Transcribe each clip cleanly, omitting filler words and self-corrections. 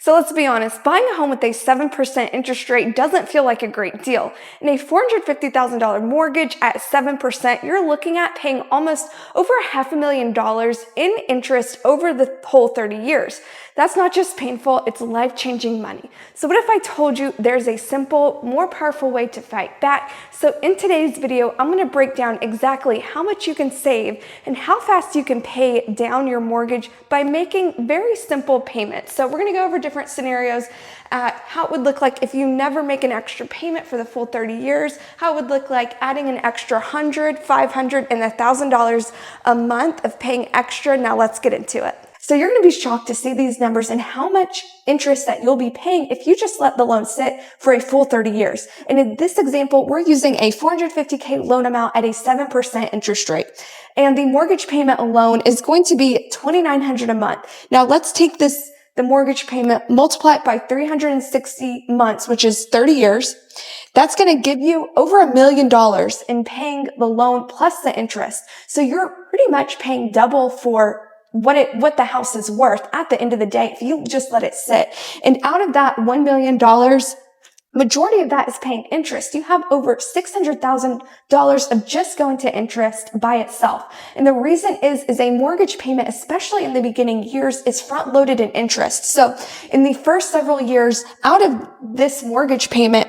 So let's be honest, buying a home with a 7% interest rate doesn't feel like a great deal. In a $450,000 mortgage at 7%, you're looking at paying almost over $500,000 in interest over the whole 30 years. That's not just painful, it's life-changing money. So what if I told you there's a simple, more powerful way to fight back? So in today's video, I'm gonna break down exactly how much you can save and how fast you can pay down your mortgage by making very simple payments. So we're gonna go over different scenarios, how it would look like if you never make an extra payment for the full 30 years, how it would look like adding an extra $100, $500, and $1,000 a month of paying extra. Now let's get into it. So you're going to be shocked to see these numbers and how much interest that you'll be paying if you just let the loan sit for a full 30 years. And in this example, we're using a $450K loan amount at a 7% interest rate. And the mortgage payment alone is going to be $2,900 a month. Now let's take the mortgage payment, multiply it by 360 months, which is 30 years. That's going to give you over $1 million in paying the loan plus the interest. So you're pretty much paying double for what the house is worth at the end of the day if you just let it sit. And out of that $1 million, majority of that is paying interest. You have over $600,000 of just going to interest by itself. And the reason is a mortgage payment, especially in the beginning years, is front loaded in interest. So in the first several years out of this mortgage payment,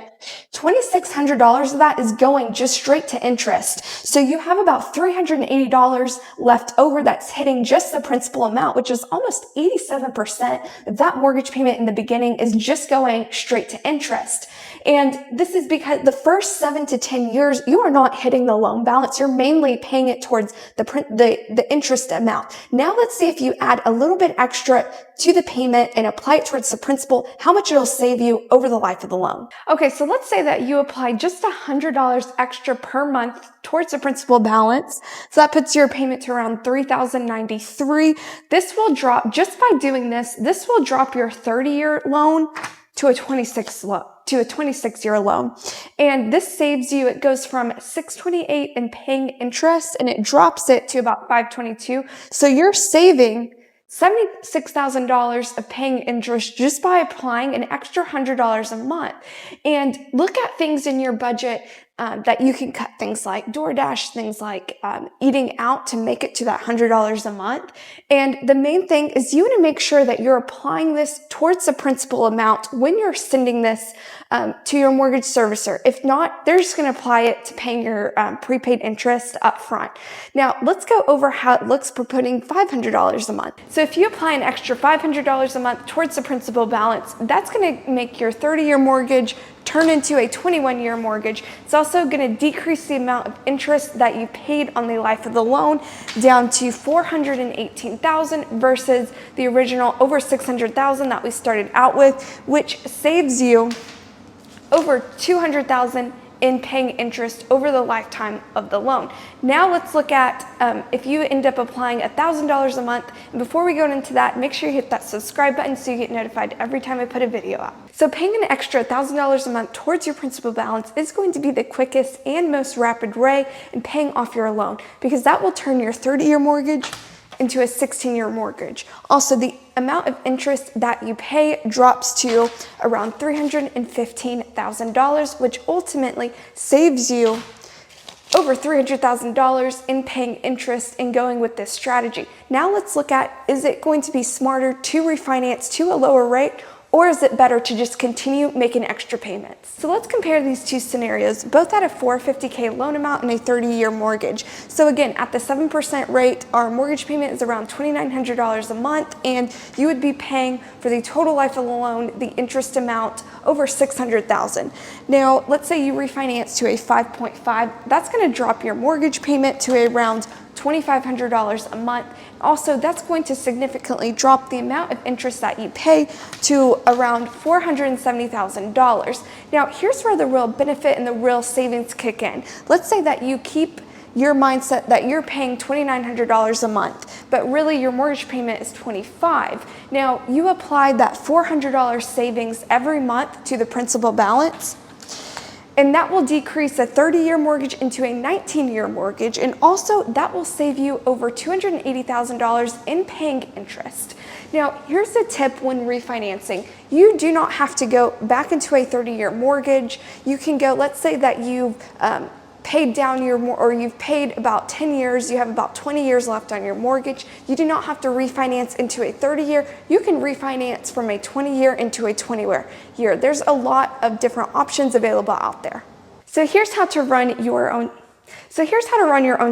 $2,600 of that is going just straight to interest. So you have about $380 left over that's hitting just the principal amount, which is almost 87% of that mortgage payment in the beginning is just going straight to interest. And this is because the first 7 to 10 years, you are not hitting the loan balance. You're mainly paying it towards the interest amount. Now let's see if you add a little bit extra to the payment and apply it towards the principal, how much it'll save you over the life of the loan. Okay, so let's say that you apply just $100 extra per month towards the principal balance. So that puts your payment to around $3,093. This will drop, just by doing this will drop your 30-year loan to a 26-year loan. And this saves you, it goes from $628 in paying interest and it drops it to about $522. So you're saving $76,000 of paying interest just by applying an extra $100 a month. And look at things in your budget that you can cut, things like DoorDash, things like eating out to make it to that $100 a month. And the main thing is you want to make sure that you're applying this towards the principal amount when you're sending this to your mortgage servicer. If not, they're just going to apply it to paying your prepaid interest up front. Now, let's go over how it looks for putting $500 a month. So if you apply an extra $500 a month towards the principal balance, that's going to make your 30-year mortgage turn into a 21-year mortgage. It's also going to decrease the amount of interest that you paid on the life of the loan down to $418,000 versus the original over $600,000 that we started out with, which saves you over $200,000 in paying interest over the lifetime of the loan. Now let's look at if you end up applying $1,000 a month. And before we go into that, make sure you hit that subscribe button so you get notified every time I put a video out. So paying an extra $1,000 a month towards your principal balance is going to be the quickest and most rapid way in paying off your loan, because that will turn your 30-year mortgage into a 16-year mortgage. Also, the amount of interest that you pay drops to around $315,000, which ultimately saves you over $300,000 in paying interest in going with this strategy. Now let's look at, is it going to be smarter to refinance to a lower rate, or is it better to just continue making extra payments? So let's compare these two scenarios, both at a $450K loan amount and a 30-year mortgage. So again, at the 7% rate, our mortgage payment is around $2,900 a month, and you would be paying for the total life of the loan, the interest amount, over $600,000. Now, let's say you refinance to a 5.5, that's gonna drop your mortgage payment to around $2,500 a month. Also, that's going to significantly drop the amount of interest that you pay to around $470,000. Now, here's where the real benefit and the real savings kick in. Let's say that you keep your mindset that you're paying $2,900 a month, but really your mortgage payment is $25,000. Now, you apply that $400 savings every month to the principal balance, and that will decrease a 30-year mortgage into a 19-year mortgage, and also that will save you over $280,000 in paying interest. Now, here's a tip when refinancing. You do not have to go back into a 30-year mortgage. You can go, let's say that you've paid down or you've paid about 10 years, you have about 20 years left on your mortgage. You do not have to refinance into a 30-year. You can refinance from a 20-year into a 20-year. There's a lot of different options available out there. So here's how to run your own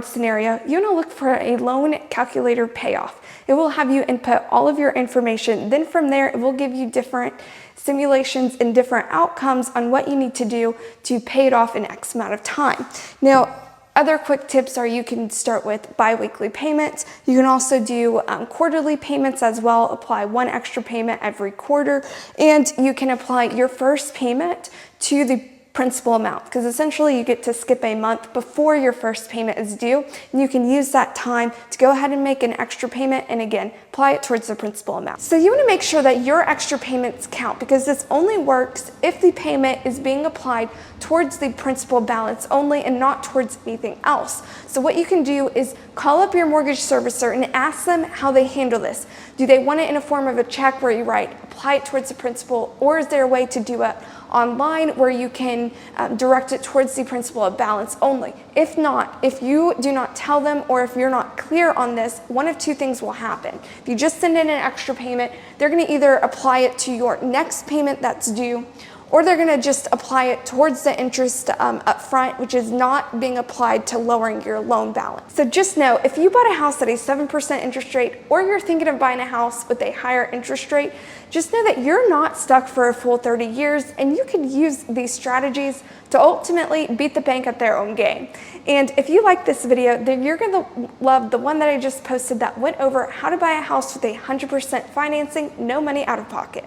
scenario. You want to look for a loan calculator payoff. It will have you input all of your information. Then from there, it will give you different simulations and different outcomes on what you need to do to pay it off in X amount of time. Now, other quick tips are you can start with biweekly payments. You can also do quarterly payments as well, apply one extra payment every quarter, and you can apply your first payment to the principal amount, because essentially you get to skip a month before your first payment is due, and you can use that time to go ahead and make an extra payment and again apply it towards the principal amount. So you want to make sure that your extra payments count, because this only works if the payment is being applied towards the principal balance only and not towards anything else. So what you can do is call up your mortgage servicer and ask them how they handle this. Do they want it in a form of a check where you write apply it towards the principal, or is there a way to do it online where you can direct it towards the principal balance only? If not, if you do not tell them, or if you're not clear on this, one of two things will happen. If you just send in an extra payment, they're going to either apply it to your next payment that's due, or they're going to just apply it towards the interest up front, which is not being applied to lowering your loan balance. So just know, if you bought a house at a 7% interest rate, or you're thinking of buying a house with a higher interest rate, just know that you're not stuck for a full 30 years, and you can use these strategies to ultimately beat the bank at their own game. And if you like this video, then you're going to love the one that I just posted that went over how to buy a house with 100% financing, no money out of pocket.